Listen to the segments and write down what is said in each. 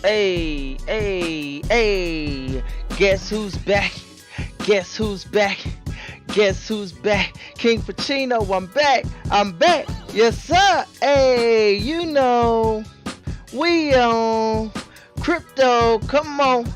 Hey, hey, hey, guess who's back? Guess who's back? Guess who's back? KingPachino, I'm back, yes sir. Hey, you know, we on crypto, come on.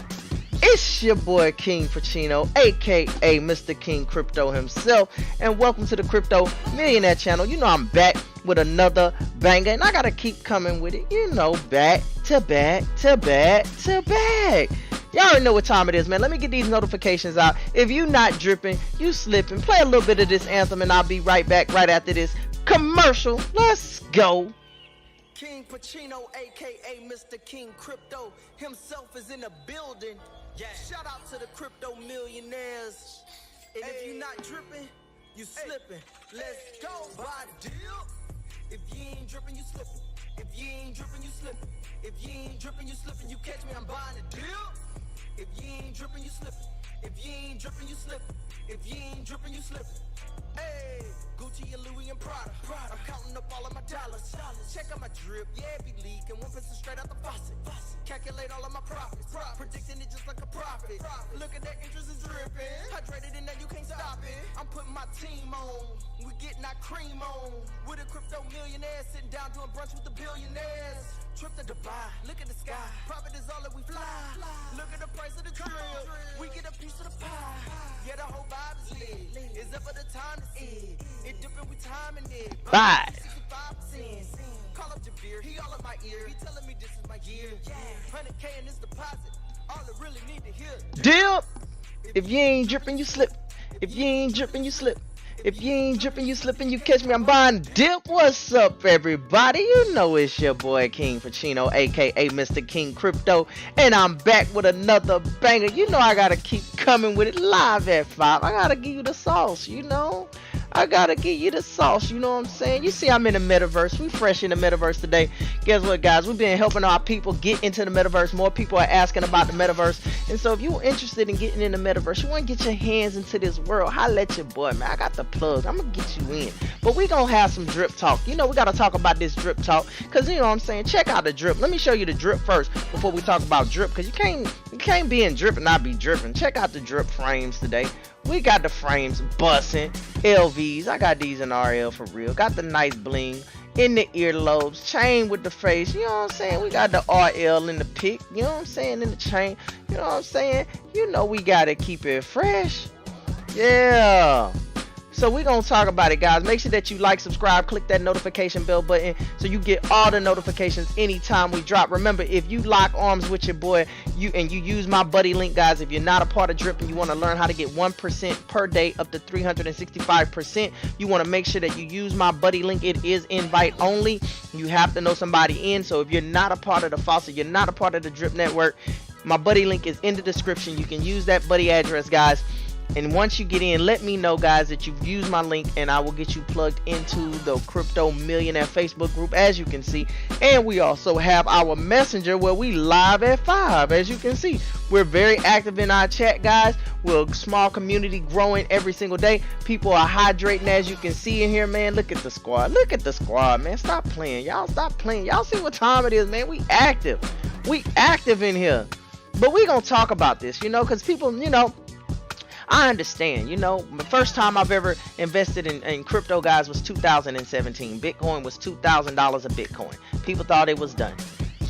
It's your boy KingPachino, aka Mr. King Crypto himself, and welcome to the Crypto Millionaire channel. You know I'm back with another banger, and I gotta keep coming with it. You know, back to back to back to back. Y'all already know what time it is, man. Let me get these notifications out. If you not dripping, you slipping. Play a little bit of this anthem, and I'll be right back right after this commercial. Let's go. KingPachino, aka Mr. King Crypto himself, is in the building. Yeah. Shout out to the crypto millionaires. And if you not dripping, you slipping. Let's go. Buy the deal. If you ain't dripping, you slipping. If you ain't dripping, you slipping. If you ain't dripping, you slipping. You catch me, I'm buying the deal. If you ain't dripping, you slipping. If you ain't dripping, you slipping. If you ain't dripping, you slipping. Hey, Gucci and Louis and Prada. I'm counting up all of my dollars. Check out my drip, yeah, it be leaking. 1% straight out the faucet. Calculate all of my profits. Predicting it just like a prophet. Look at that interest is dripping. Hydrated in there, you can't stop it. I'm putting my team on. We getting our cream on. With a crypto millionaire sitting down doing brunch with the billionaires. Trip to Dubai, look at the sky. Profit is all that we fly. Look at the price of the drip. We get a piece of the pie. Yeah, the whole vibe is lit. It's up for the time to see. It dipping, we timing it. Bye. 65%. Call up Javier, he all in my ear. He telling me this is my year. 100K in this deposit. All I really need to hear. Dip. If you ain't dripping, you slip. If you ain't dripping, you slip. If you ain't dripping, you slipping, you catch me, I'm buying dip. What's up, everybody? You know it's your boy KingPachino, aka Mr. King Crypto, and I'm back with another banger. You know I gotta keep coming with it live at 5. I gotta give you the sauce, you know. I gotta give you the sauce, you know what I'm saying? You see I'm in the metaverse. We fresh in the metaverse today. Guess what, guys? We've been helping our people get into the metaverse. More people are asking about the metaverse. And so if you're interested in getting in the metaverse, you want to get your hands into this world, holla at your boy, man. I got the plug. I'm going to get you in. But we going to have some drip talk. You know, we got to talk about this drip talk because, you know what I'm saying? Check out the drip. Let me show you the drip first before we talk about drip, because you can't be in drip and not be dripping. Check out the drip frames today. We got the frames busting, LVs. I got these in RL for real. Got the nice bling in the earlobes, chain with the face. You know what I'm saying? We got the RL in the pick. You know what I'm saying? In the chain. You know what I'm saying? You know we gotta keep it fresh. Yeah. So we're going to talk about it, guys. Make sure that you like, subscribe, click that notification bell button so you get all the notifications anytime we drop. Remember, if you lock arms with your boy you use my buddy link, guys, if you're not a part of Drip and you want to learn how to get 1% per day up to 365%, you want to make sure that you use my buddy link. It is invite only. You have to know somebody in. So if you're not a part of the faucet, you're not a part of the Drip network, my buddy link is in the description. You can use that buddy address, guys. And once you get in, let me know, guys, that you've used my link, and I will get you plugged into the Crypto Millionaire Facebook group, as you can see. And we also have our messenger where we live at 5, as you can see. We're very active in our chat, guys. We're a small community growing every single day. People are hydrating, as you can see in here, man. Look at the squad. Look at the squad, man. Stop playing. Y'all stop playing. Y'all see what time it is, man. We active. We active in here. But we gonna talk about this, you know, because people, you know, I understand, you know, the first time I've ever invested in crypto, guys, was 2017. Bitcoin was $2,000 a Bitcoin. People thought it was done.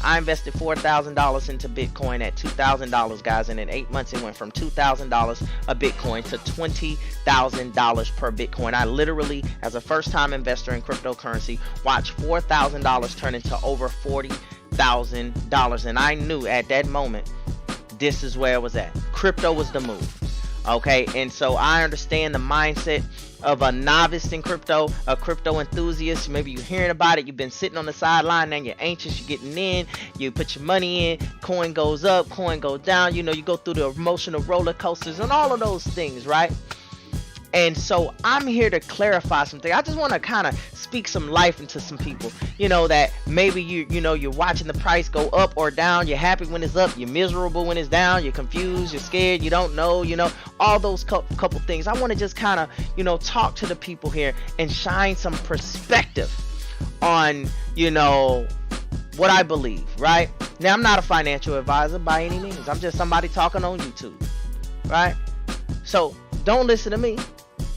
I invested $4,000 into Bitcoin at $2,000, guys, and in 8 months it went from $2,000 a Bitcoin to $20,000 per Bitcoin. I literally, as a first-time investor in cryptocurrency, watched $4,000 turn into over $40,000, and I knew at that moment this is where it was at. Crypto was the move. Okay, and so I understand the mindset of a novice in crypto, a crypto enthusiast. Maybe you're hearing about it, you've been sitting on the sideline, and you're anxious, you're getting in, you put your money in, coin goes up, coin goes down, you know, you go through the emotional roller coasters and all of those things, right? And so I'm here to clarify something. I just want to kind of speak some life into some people, you know, that maybe you're watching the price go up or down. You're happy when it's up, you're miserable when it's down, you're confused, you're scared, you don't know, you know, all those couple things. I want to just kind of, you know, talk to the people here and shine some perspective on, you know, what I believe, right? Now, I'm not a financial advisor by any means. I'm just somebody talking on YouTube, right? So don't listen to me.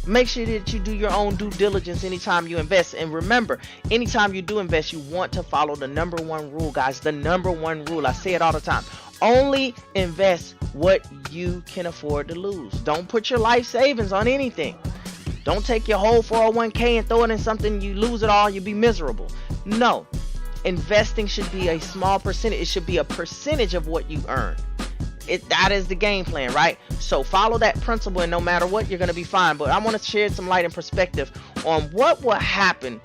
Make sure that you do your own due diligence anytime you invest. And remember, anytime you do invest, you want to follow the #1 rule, guys. The #1 rule. I say it all the time. Only invest what you can afford to lose. Don't put your life savings on anything. Don't take your whole 401k and throw it in something, you lose it all, you be miserable. No. Investing should be a small percentage. It should be a percentage of what you earn. That is the game plan, right? So follow that principle, and no matter what, you're going to be fine. But I want to shed some light and perspective on what will happen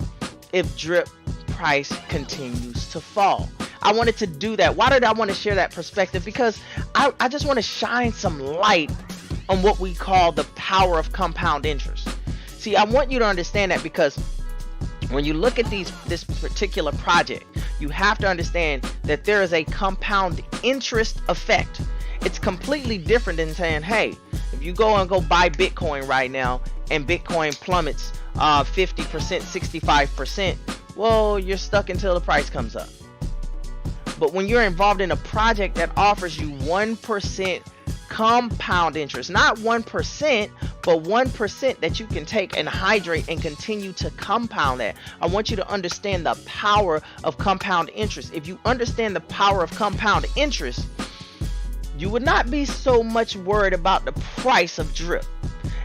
if drip price continues to fall. I wanted to do that. Why did I want to share that perspective? Because I just want to shine some light on what we call the power of compound interest. See, I want you to understand that, because when you look at this particular project, you have to understand that there is a compound interest effect. It's completely different than saying, hey, if you go buy Bitcoin right now and Bitcoin plummets 50%, 65%, well, you're stuck until the price comes up. But when you're involved in a project that offers you 1% compound interest, not 1%, but 1% that you can take and hydrate and continue to compound that. I want you to understand the power of compound interest. If you understand the power of compound interest, you would not be so much worried about the price of drip.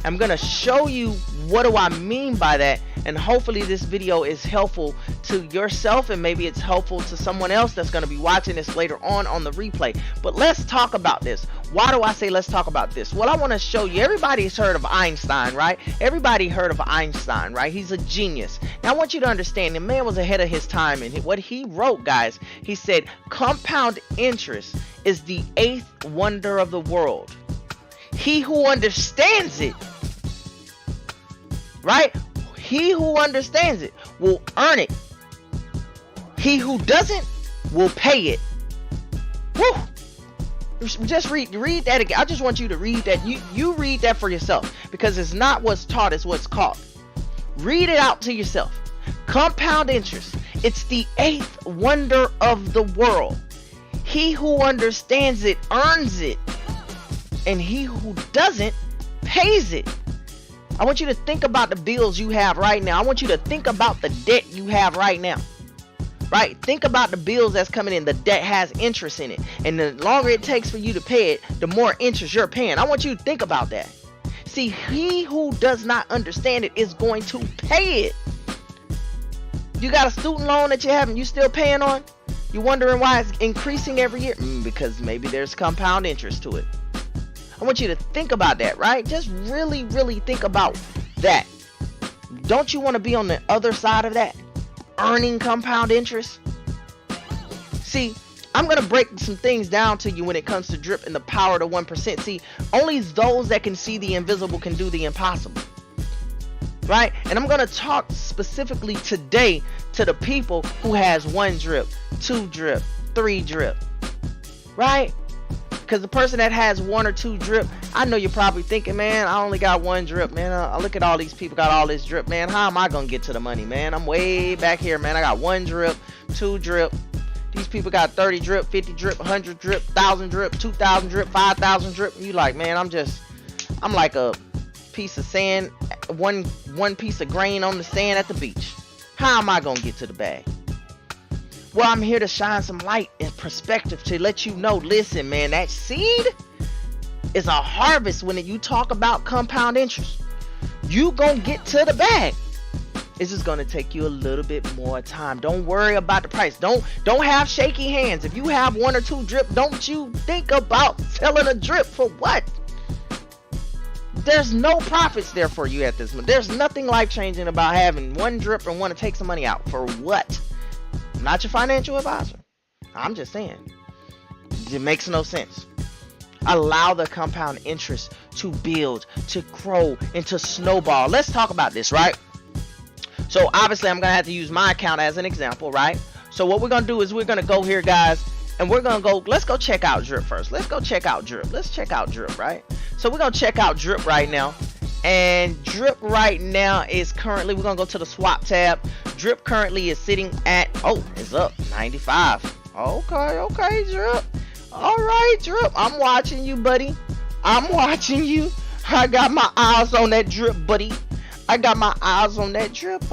I'm going to show you what do I mean by that, and hopefully this video is helpful to yourself, and maybe it's helpful to someone else that's going to be watching this later on the replay. But let's talk about this. Why do I say let's talk about this? Well, I want to show you, everybody's heard of Einstein, right? Everybody heard of Einstein, right? He's a genius. Now I want you to understand, the man was ahead of his time, and what he wrote, guys, he said compound interest is the 8th wonder of the world. He who understands it, right? He who understands it will earn it. He who doesn't will pay it. Woo! Just read that again. I just want you to read that. You read that for yourself, because it's not what's taught, it's what's caught. Read it out to yourself. Compound interest. It's the 8th wonder of the world. He who understands it earns it, and he who doesn't pays it. I want you to think about the bills you have right now. I want you to think about the debt you have right now. Right? Think about the bills that's coming in. The debt has interest in it. And the longer it takes for you to pay it, the more interest you're paying. I want you to think about that. See, he who does not understand it is going to pay it. You got a student loan that you have and you still paying on? You wondering why it's increasing every year? Because maybe there's compound interest to it. I want you to think about that, right? Just really, really think about that. Don't you want to be on the other side of that? Earning compound interest? See, I'm going to break some things down to you when it comes to drip and the power to 1%. See, only those that can see the invisible can do the impossible. Right? And I'm going to talk specifically today to the people who has 1 drip, 2 drip, 3 drip. Right? Because the person that has 1 or 2 drip, I know you're probably thinking, man, I only got 1 drip, man. I look at all these people got all this drip, man. How am I going to get to the money, man? I'm way back here, man. I got 1 drip, 2 drip. These people got 30 drip, 50 drip, 100 drip, 1,000 drip, 2,000 drip, 5,000 drip. And you like, man, I'm like a piece of sand, one piece of grain on the sand at the beach. How am I going to get to the bag? Well, I'm here to shine some light and perspective to let you know, listen, man, that seed is a harvest when you talk about compound interest. You gonna get to the bag. It's just gonna take you a little bit more time. Don't worry about the price. Don't have shaky hands. If you have 1 or 2 drip, don't you think about selling a drip for what? There's no profits there for you at this moment. There's nothing life-changing about having 1 drip and want to take some money out. For what? I'm not your financial advisor. I'm just saying. It makes no sense. Allow the compound interest to build, to grow, and to snowball. Let's talk about this, right? So obviously I'm going to have to use my account as an example, right? So what we're going to do is we're going to go here, guys, and we're going to go, let's go check out drip first. Let's go check out drip. Let's check out drip, right? So we're going to check out drip right now. And drip right now is currently, we're going to go to the swap tab. Drip currently is sitting at, oh, it's up 95. Okay, Drip. All right, Drip. I'm watching you, buddy. I'm watching you. I got my eyes on that Drip, buddy. I got my eyes on that Drip,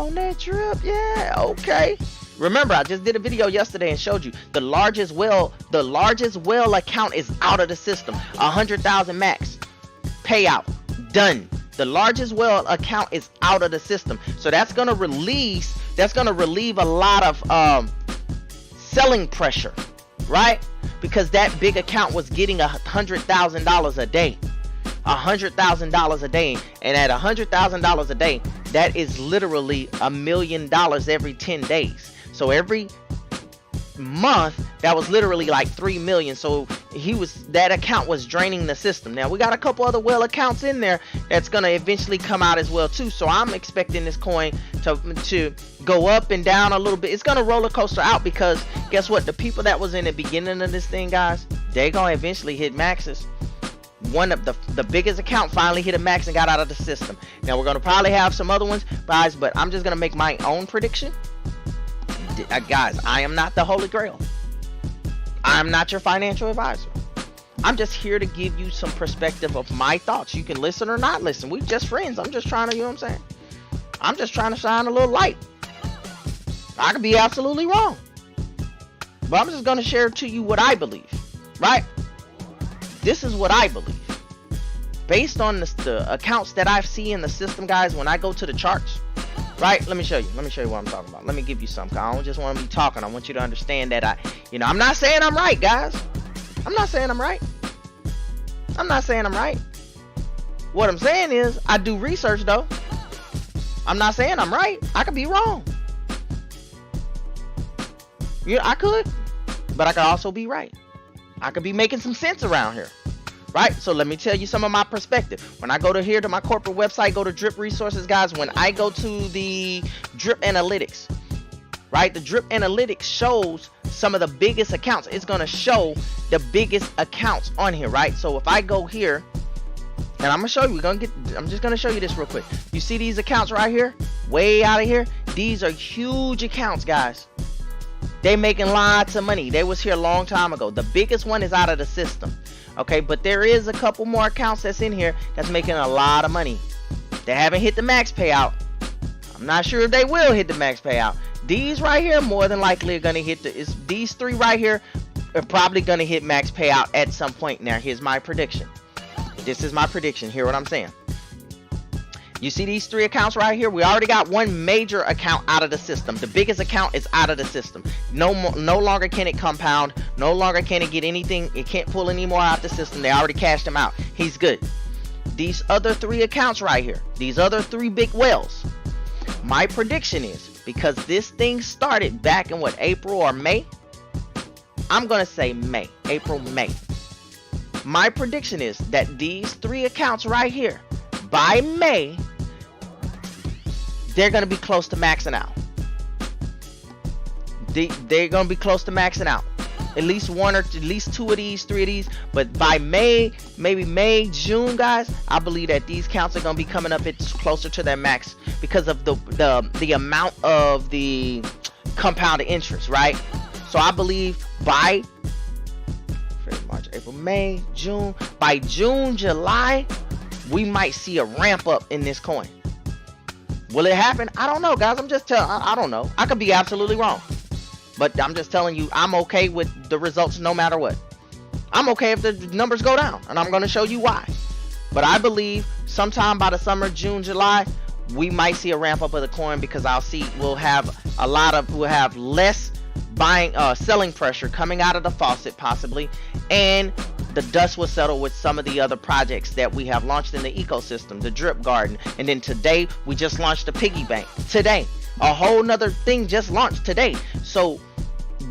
Yeah, okay. Remember, I just did a video yesterday and showed you the largest whale account is out of the system. 100,000 max payout done. The largest whale account is out of the system. So that's gonna relieve a lot of selling pressure, right? Because that big account was getting $100,000 a day. $100,000 a day, and at $100,000 a day, that is literally $1 million every 10 days. So every month, that was literally like 3 million. So that account was draining the system. Now we got a couple other whale accounts in there that's gonna eventually come out as well too. So I'm expecting this coin to go up and down a little bit. It's gonna roller coaster out, because guess what? The people that was in the beginning of this thing, guys, they gonna eventually hit maxes. One of the biggest account finally hit a max and got out of the system. Now we're gonna probably have some other ones, guys, but I'm just gonna make my own prediction. Guys, I am not the Holy Grail. I'm not your financial advisor. I'm just here to give you some perspective of my thoughts. You can listen or not listen. We just friends. I'm just trying to, you know what I'm saying? I'm just trying to shine a little light. I could be absolutely wrong, but I'm just gonna share to you what I believe, right? This is what I believe. Based on the accounts that I see in the system, guys, when I go to the charts, right? Let me show you what I'm talking about. Let me give you something. I don't just want to be talking. I want you to understand that I'm not saying I'm right, guys. I'm not saying I'm right. What I'm saying is I do research, though. I'm not saying I'm right. I could be wrong. Yeah, I could, but I could also be right. I could be making some sense around here, right? So let me tell you some of my perspective. When I go to my corporate website, go to Drip Resources, guys. When I go to the Drip Analytics, right? The Drip Analytics shows some of the biggest accounts. It's going to show the biggest accounts on here, right? So if I go here, and I'm going to show you, I'm just going to show you this real quick. You see these accounts right here? Way out of here? These are huge accounts, guys. They making lots of money. They was here a long time ago. The biggest one is out of the system. Okay, but there is a couple more accounts that's in here that's making a lot of money. They haven't hit the max payout. I'm not sure if they will hit the max payout. These right here more than likely are gonna hit these three right here are probably gonna hit max payout at some point. Now here's my prediction. This is my prediction. Hear what I'm saying? You see these three accounts right here? We already got one major account out of the system. The biggest account is out of the system. No longer can it compound. No longer can it get anything. It can't pull any more out the system. They already cashed him out. He's good. These other three accounts right here, these other three big whales, my prediction is, because this thing started back in what, April or May? I'm going to say May. April, May. My prediction is that these three accounts right here, by May, they're going to be close to maxing out. They're going to be close to maxing out. At least one or at least two of these, three of these. But by May, maybe May, June, guys, I believe that these counts are going to be coming up closer to their max because of the amount of the compounded interest, right? So I believe by February, March, April, May, June, by June, July, we might see a ramp up in this coin. Will it happen? I don't know, guys. I'm just telling. I don't know. I could be absolutely wrong, but I'm just telling you, I'm okay with the results no matter what. I'm okay if the numbers go down, and I'm going to show you why. But I believe sometime by the summer, June, July, we might see a ramp up of the coin, because we'll have less selling pressure coming out of the faucet possibly, and the dust will settle with some of the other projects that we have launched in the ecosystem, the Drip Garden, and then today we just launched the piggy bank. Today, a whole nother thing just launched today. So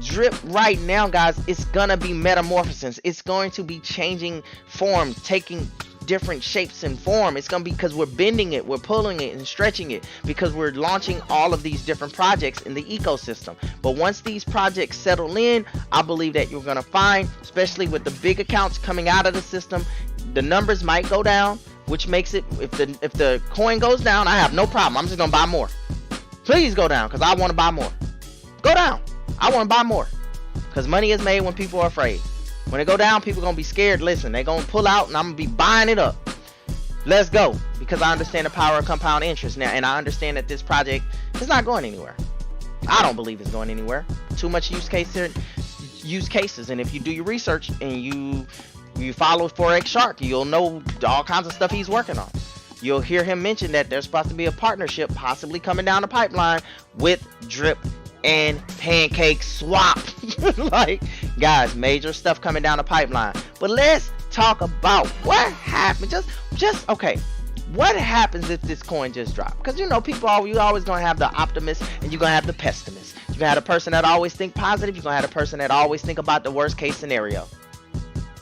Drip right now, guys, it's gonna be metamorphosis. It's going to be changing form, taking different shapes and form. It's gonna be because we're bending it, we're pulling it and stretching it, because we're launching all of these different projects in the ecosystem. But once these projects settle in, I believe that you're gonna find, especially with the big accounts coming out of the system, the numbers might go down, which makes it, if the coin goes down, I have no problem. I'm just gonna buy more. Please go down, because I want to buy more. Go down. I want to buy more. Because money is made when people are afraid. When it go down, people gonna be scared. Listen, they gonna pull out and I'm gonna be buying it up. Let's go. Because I understand the power of compound interest now, and I understand that this project is not going anywhere. I don't believe it's going anywhere. Too much use cases, and if you do your research and you follow Forex Shark, you'll know all kinds of stuff he's working on. You'll hear him mention that there's supposed to be a partnership possibly coming down the pipeline with Drip and Pancake Swap. Like, guys, major stuff coming down the pipeline. But let's talk about what happened. Just okay. What happens if this coin just dropped? Because you know, you always gonna have the optimist and you're gonna have the pessimist. You're gonna have the person that always think positive. You're gonna have the person that always think about the worst case scenario.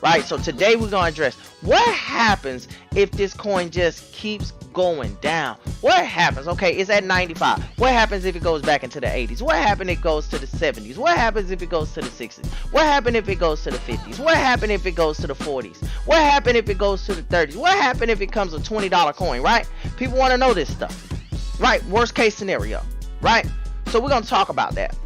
Right? So today we're gonna address what happens if this coin just keeps going down. What happens? Okay, it's at 95. What happens if it goes back into the 80s? What happens if it goes to the 70s? What happens if it goes to the 60s? What happens if it goes to the 50s? What happens if it goes to the 40s? What happens if it goes to the 30s? What happens if it becomes a $20 coin, right? People want to know this stuff. Right? Worst case scenario. Right? So we're going to talk about that.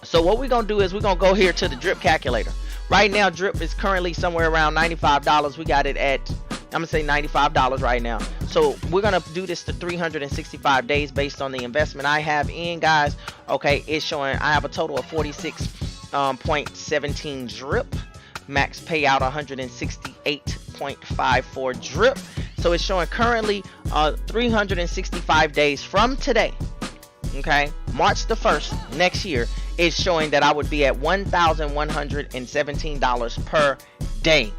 So what we're going to do is we're going to go here to the Drip calculator. Right now, Drip is currently somewhere around $95. We got it at, I'm going to say $95 right now. So we're going to do this to 365 days based on the investment I have in, guys. Okay, it's showing I have a total of 46.17 Drip. Max payout 168.54 Drip. So it's showing currently 365 days from today. Okay, March the 1st next year is showing that I would be at $1,117 per day.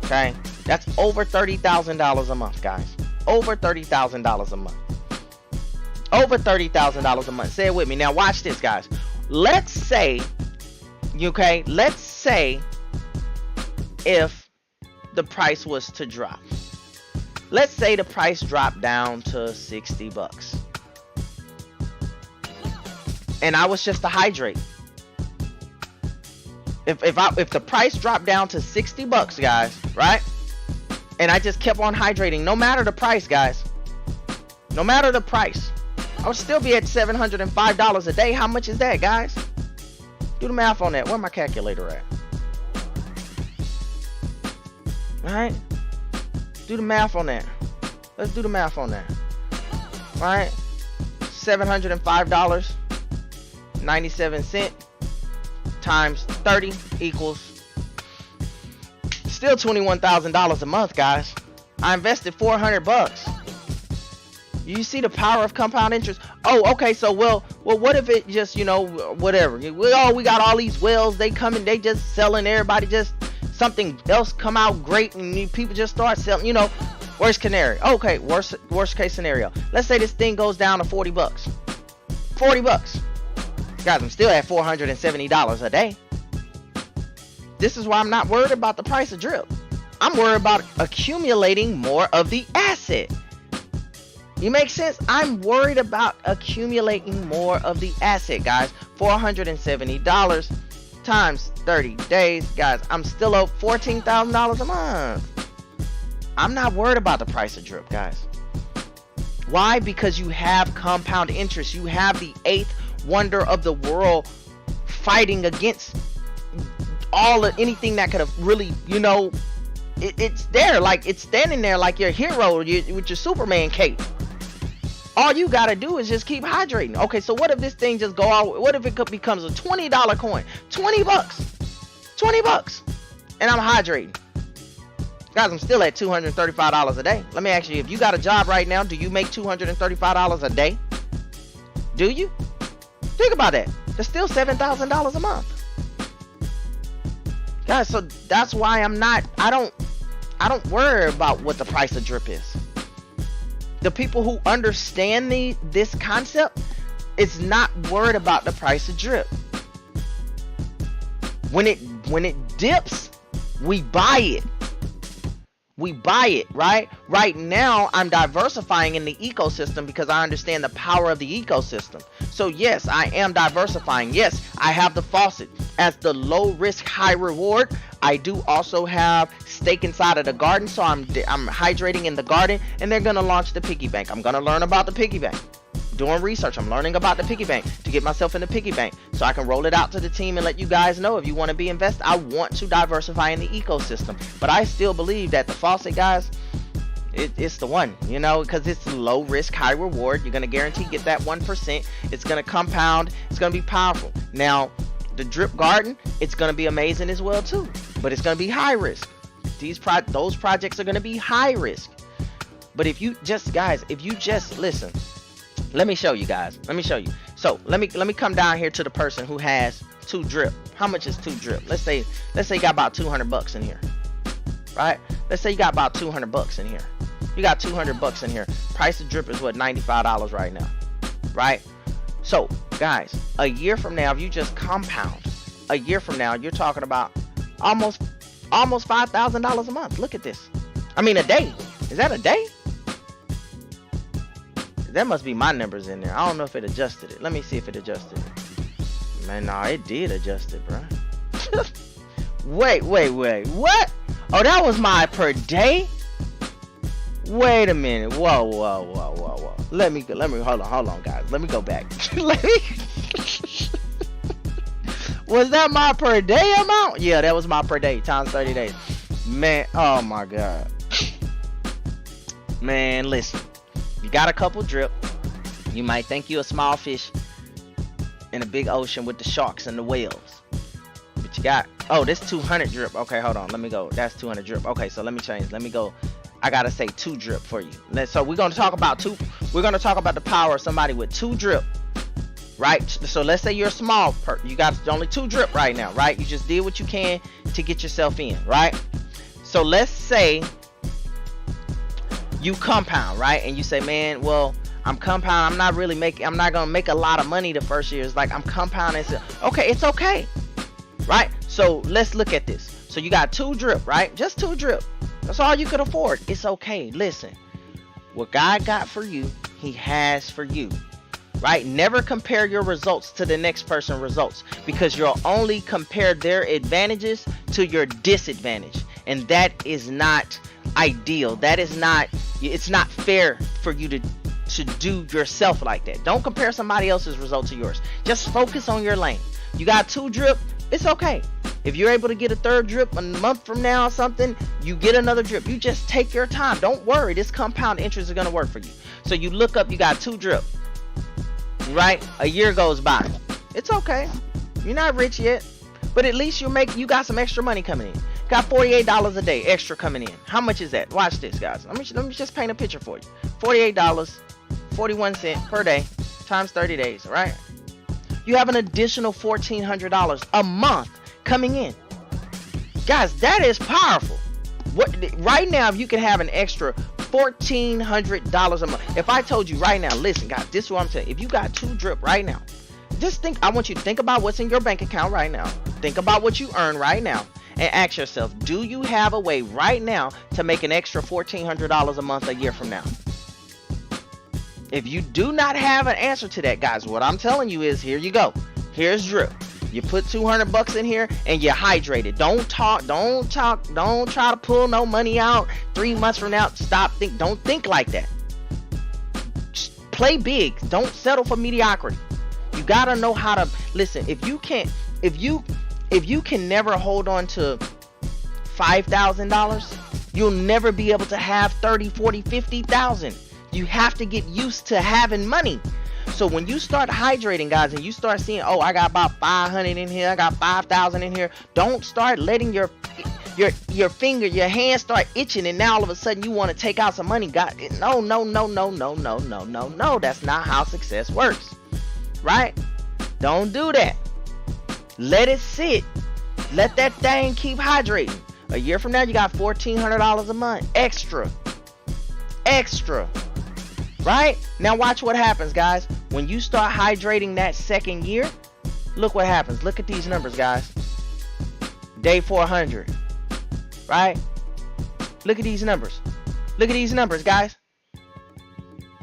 Okay, that's over $30,000 a month, guys. Over $30,000 a month. Over $30,000 a month. Say it with me. Now watch this, guys. Let's say, okay, let's say if the price was to drop. Let's say the price dropped down to 60 bucks. And I was just to hydrate. If the price dropped down to 60 bucks, guys, right? And I just kept on hydrating, no matter the price, guys. No matter the price, I would still be at $705 a day. How much is that, guys? Do the math on that. Where my calculator at? All right. Do the math on that. Let's do the math on that. All right. $705. 97 cents times 30 equals still $21,000 a month, guys. I invested 400 bucks. You see the power of compound interest? Oh, okay. So well, what if it just, you know, whatever, we got all these whales, they come and they just selling, everybody just something else come out great and people just start selling, you know. Worst scenario. Okay, worst case scenario. Let's say this thing goes down to 40 bucks. 40 bucks. Guys, I'm still at $470 a day. This is why I'm not worried about the price of Drip. I'm worried about accumulating more of the asset. You make sense? I'm worried about accumulating more of the asset, guys. $470 times 30 days, guys. I'm still up $14,000 a month. I'm not worried about the price of Drip, guys. Why? Because you have compound interest. You have the eighth wonder of the world fighting against anything that could have really, you know, it's there, like it's standing there like your hero with your Superman cape. All you gotta do is just keep hydrating. Okay, so what if this thing just go out? What if it becomes a $20 coin? 20 bucks, 20 bucks, and I'm hydrating. Guys, I'm still at $235 a day. Let me ask you, if you got a job right now, do you make $235 a day? Do you? Think about that. That's still $7,000 a month. Guys, so that's why I don't worry about what the price of Drip is. The people who understand this concept is not worried about the price of Drip. When it dips, we buy it. We buy it, right? Right now, I'm diversifying in the ecosystem because I understand the power of the ecosystem. So yes, I am diversifying. Yes, I have the faucet as the low risk, high reward. I do also have stake inside of the garden, so I'm hydrating in the garden, and they're gonna launch the piggy bank. I'm gonna learn about the piggy bank. doing research. I'm learning about the piggy bank to get myself in the piggy bank so I can roll it out to the team and let you guys know if you want to be invested. I want to diversify in the ecosystem, but I still believe that the faucet, guys, it's the one, you know, because it's low risk, high reward. You're going to guarantee get that 1%. It's going to compound. It's going to be powerful. Now, the drip garden, it's going to be amazing as well too, but it's going to be high risk. Those projects are going to be high risk. But if you just, guys, if you just listen, let me show you guys. Let me show you. So let me come down here to the person who has 2 drip. How much is 2 drip? Let's say you got about $200 in here, right? Let's say you got about $200 in here. You got $200 in here. Price of drip is what, $95 right now, right? So guys, a year from now, if you just compound, a year from now, you're talking about almost $5,000 a month. Look at this. I mean, a day. Is that a day? That must be my numbers in there. I don't know if it adjusted it. Let me see if it adjusted it. Man, no, it did adjust it, bro. Wait. What? Oh, that was my per day? Wait a minute. Whoa. Let me hold on, guys. Let me go back. Was that my per day amount? Yeah, that was my per day times 30 days. Man, oh my God. Man, listen. You got a couple drip. You might think you're a small fish in a big ocean with the sharks and the whales. But you got, oh, this 200 drip. Okay, hold on. Let me go. That's 200 drip. Okay, so let me change. Let me go. I gotta say 2 drip for you. So we're gonna talk about we're gonna talk about the power of somebody with 2 drip, right? So let's say you're a small you got only 2 drip right now, right? You just did what you can to get yourself in, right? So let's say you compound, right? And you say, man, well, I'm compounding. I'm not gonna make a lot of money the first year. It's like I'm compounding. Okay, it's okay, right? So let's look at this. So you got 2 drip, right? Just 2 drip. That's all you could afford. It's okay. Listen, what God got for you, He has for you, right? Never compare your results to the next person's results, because you'll only compare their advantages to your disadvantage, and that is not ideal. That is not, it's not fair for you to do yourself like that. Don't compare somebody else's result to yours. Just focus on your lane. You got 2 drip, it's okay. If you're able to get a 3rd drip a month from now or something, you get another drip. You just take your time. Don't worry. This compound interest is going to work for you. So you look up, you got 2 drip, right? A year goes by. It's okay. You're not rich yet, but at least you got some extra money coming in. Got $48 a day extra coming in. How much is that? Watch this, guys. Let me just paint a picture for you. $48, 41 cents per day times 30 days, right? You have an additional $1,400 a month coming in. Guys, that is powerful. Right now, if you can have an extra $1,400 a month. If I told you right now, listen, guys, this is what I'm saying. If you got 2 drip right now, just think, I want you to think about what's in your bank account right now. Think about what you earn right now. And ask yourself, do you have a way right now to make an extra $1,400 a month a year from now? If you do not have an answer to that, guys, what I'm telling you is, here you go. Here's drip. You put $200 in here and you hydrate it. Don't try to pull no money out 3 months from now. Don't think like that. Just play big. Don't settle for mediocrity. You gotta know how to listen. If you can never hold on to $5,000, you'll never be able to have 30, 40, 50,000. You have to get used to having money. So when you start hydrating, guys, and you start seeing, oh, I got about 500 in here, I got 5,000 in here, don't start letting your finger, your hand start itching, and now all of a sudden you want to take out some money. God, no. That's not how success works, right? Don't do that. Let it sit. Let that thing keep hydrating. A year from now, you got $1,400 a month extra. Right? Now watch what happens, guys. When you start hydrating that 2nd year, look what happens. Look at these numbers, guys. Day 400. Right? Look at these numbers. Look at these numbers, guys.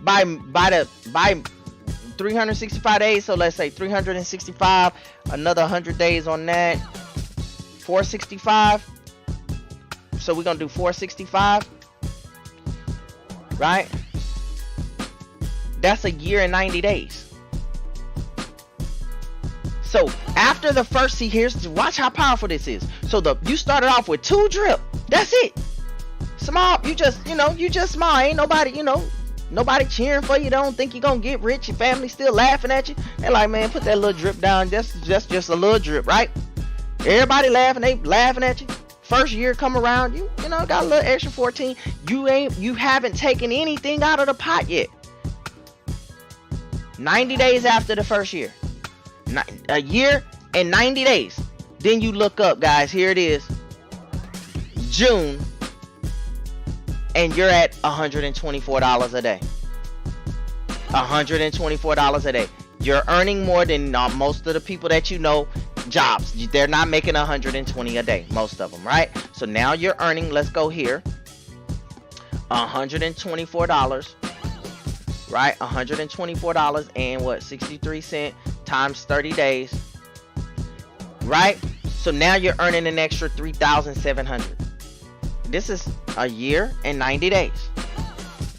By 365 days, so let's say 365, another 100 days on that. 465. So we're gonna do 465. Right? That's a year and 90 days. So after the first, see, watch how powerful this is. So you started off with 2 drip. That's it. Small. You just small. Ain't nobody, nobody cheering for you. Don't think you're gonna get rich. Your family still laughing at you. They're like, man, put that little drip down. That's just a little drip, right? Everybody laughing. They laughing at you. First year come around, you got a little extra 14. You haven't taken anything out of the pot yet. 90 days after the first year. A year and 90 days. Then you look up, guys. Here it is. June. And you're at $124 a day. $124 a day. You're earning more than most of the people that you know. Jobs. They're not making $120 a day. Most of them, right? So now you're earning, let's go here. $124. Right? $124 and what? 63 cents times 30 days. Right? So now you're earning an extra $3,700. This is a year and 90 days.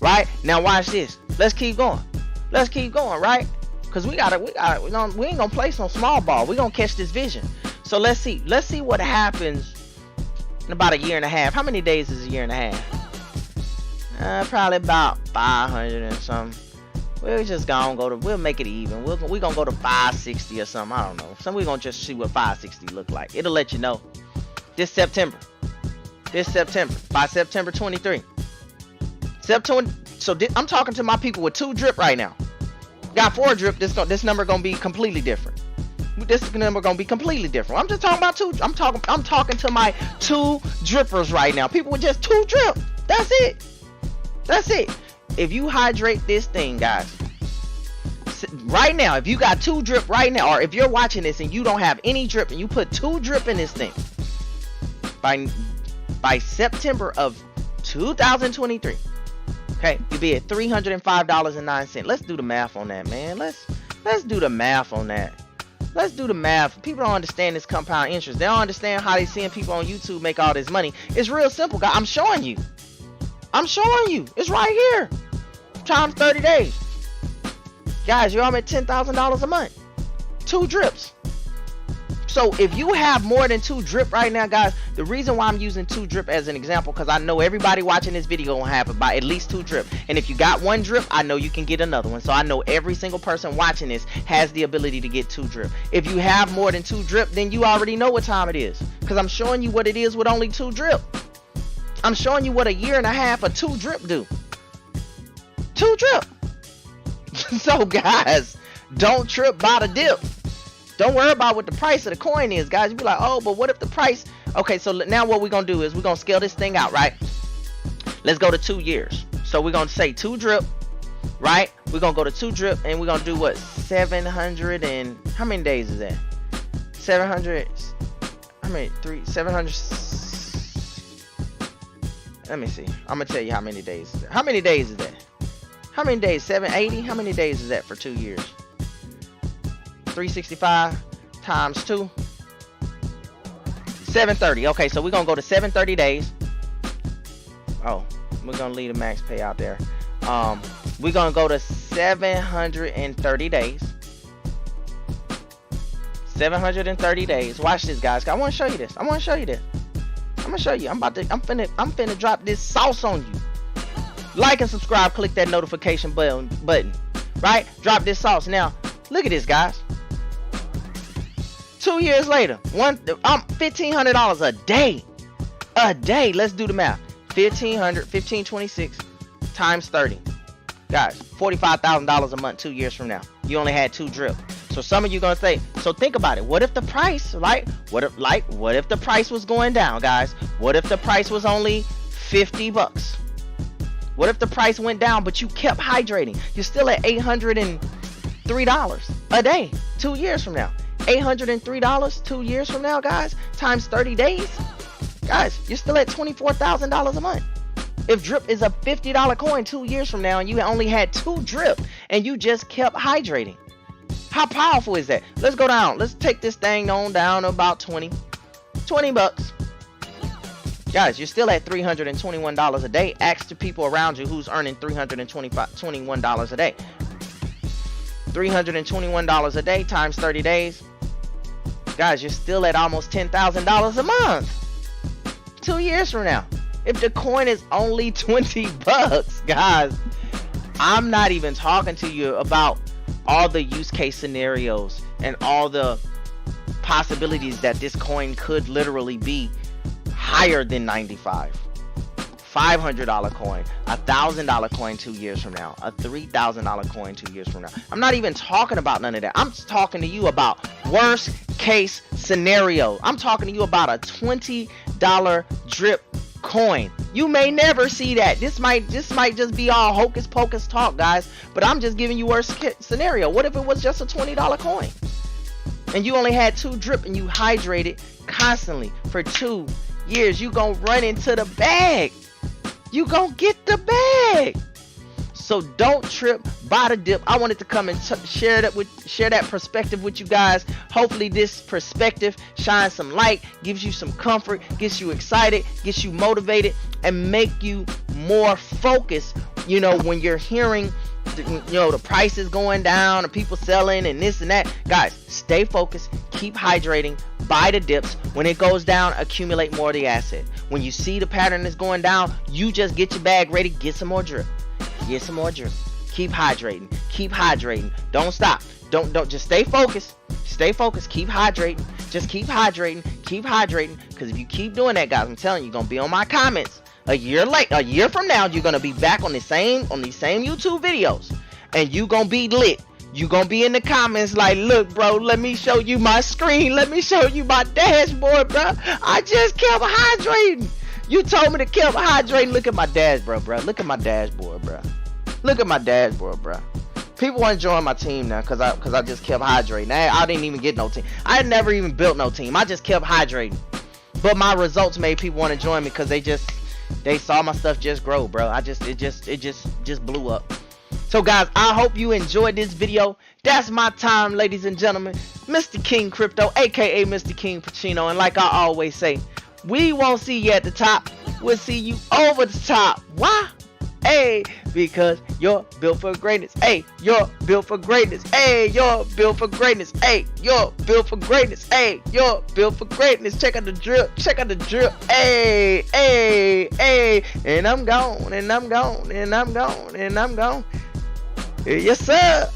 Right? Now watch this. Let's keep going. Let's keep going, right? Because we ain't gonna play some small ball. We're gonna catch this vision. So let's see what happens in about a year and a half. How many days is a year and a half? Probably about 500 and something. We're just gonna we'll make it even. We're gonna go to 560 or something. I don't know. So we're gonna just see what 560 look like. It'll let you know. This September. By September 23. So I'm talking to my people with 2 drip right now. Got 4 drip. This number gonna be completely different. This number gonna be completely different. I'm just talking about 2. I'm talking to my 2 drippers right now. People with just 2 drip. That's it. That's it. If you hydrate this thing, guys, right now, if you got 2 drip right now, or if you're watching this and you don't have any drip and you put 2 drip in this thing, by September of 2023, okay, you'll be at $305.09. Let's do the math on that, man. Let's do the math on that. Let's do the math. People don't understand this compound interest. They don't understand how they seeing people on YouTube make all this money. It's real simple, guys. I'm showing you. It's right here. Times 30 days. Guys, you're at $10,000 a month. 2 drips. So if you have more than 2 drip right now, guys, the reason why I'm using 2 drip as an example, because I know everybody watching this video will have about at least 2 drip. And if you got 1 drip, I know you can get another one. So I know every single person watching this has the ability to get 2 drip. If you have more than 2 drip, then you already know what time it is, because I'm showing you what it is with only 2 drip. I'm showing you what a year and a half of 2 drip do. 2 drip. So guys, don't trip by the dip. Don't worry about what the price of the coin is, guys. You be like, oh, but what if the price? Okay, so now what we're gonna do is we're gonna scale this thing out, right? Let's go to 2 years. So we're gonna say 2 drip, right? We're gonna go to 2 drip, and we're gonna do what? 700 and how many days is that? 700. How many? 700. Let me see. I'm gonna tell you how many days. How many days is that? How many days? 780. How many days is that for 2 years? 365 times 2. 730. Okay, so we're gonna go to 730 days. Oh, we're gonna leave the max pay out there. We're gonna go to 730 days. 730 days. Watch this, guys. I want to show you this. I'm gonna show you. I'm finna drop this sauce on you. Like and subscribe. Click that notification button. Right? Drop this sauce. Now, look at this, guys. 2 years later, $1,500 a day. A day. Let's do the math. 1,526 times 30. Guys, $45,000 a month 2 years from now. You only had 2 drip. So some of you gonna say, so think about it. What if the price, right? What if the price was going down, guys? What if the price was only $50? What if the price went down, but you kept hydrating? You're still at $803 a day 2 years from now. $803 2 years from now, guys, times 30 days. Guys, you're still at $24,000 a month. If drip is a $50 coin 2 years from now and you only had 2 drip and you just kept hydrating, how powerful is that? Let's go down. Let's take this thing on down to about 20 bucks. Guys, you're still at $321 a day. Ask the people around you who's earning $321 a day. $321 a day times 30 days. Guys, you're still at almost $10,000 a month. 2 years from now. If the coin is only 20 bucks, guys, I'm not even talking to you about all the use case scenarios and all the possibilities that this coin could literally be higher than 95. $500 coin, $1,000 coin 2 years from now, a $3,000 coin 2 years from now. I'm not even talking about none of that. I'm talking to you about worst case scenario. I'm talking to you about a $20 drip coin. You may never see that. This might just be all hocus pocus talk, guys, but I'm just giving you worst case scenario. What if it was just a $20 coin and you only had 2 drip and you hydrated constantly for 2 years? You gonna run into the bag. You gonna get the bag. So don't trip, buy the dip. I wanted to come and share that perspective with you guys. Hopefully this perspective shines some light, gives you some comfort, gets you excited, gets you motivated, and make you more focused. You know, when you're hearing the prices going down and people selling and this and that, guys, stay focused, keep hydrating, buy the dips. When it goes down, accumulate more of the asset. When you see the pattern is going down, you just get your bag ready, get some more drip. Get some more drip. Keep hydrating. Keep hydrating. Don't stop. Don't just stay focused. Stay focused. Keep hydrating. Just keep hydrating. Keep hydrating. Because if you keep doing that, guys, I'm telling you, you're gonna be on my comments a year from now. You're gonna be back on these same YouTube videos, and you gonna be lit. You gonna be in the comments like, look, bro, let me show you my screen. Let me show you my dashboard, bro. I just kept hydrating. You told me to keep hydrating. Look at my dashboard, bro. Look at my dashboard, bro. Look at my dashboard, bro. People want to join my team now because I just kept hydrating. I didn't even get no team. I had never even built no team. I just kept hydrating. But my results made people want to join me because they saw my stuff just grow, bro. It just blew up. So guys, I hope you enjoyed this video. That's my time, ladies and gentlemen. Mr. King Crypto, aka Mr. KingPachino, and like I always say, we won't see you at the top. We'll see you over the top. Why? Hey, because you're built for greatness. Hey, you're built for greatness. Hey, you're built for greatness. Hey, you're built for greatness. Hey, you're built for greatness. Check out the drip. Check out the drip. Hey, hey, hey. And I'm gone. And I'm gone. And I'm gone. And I'm gone. Yes, sir.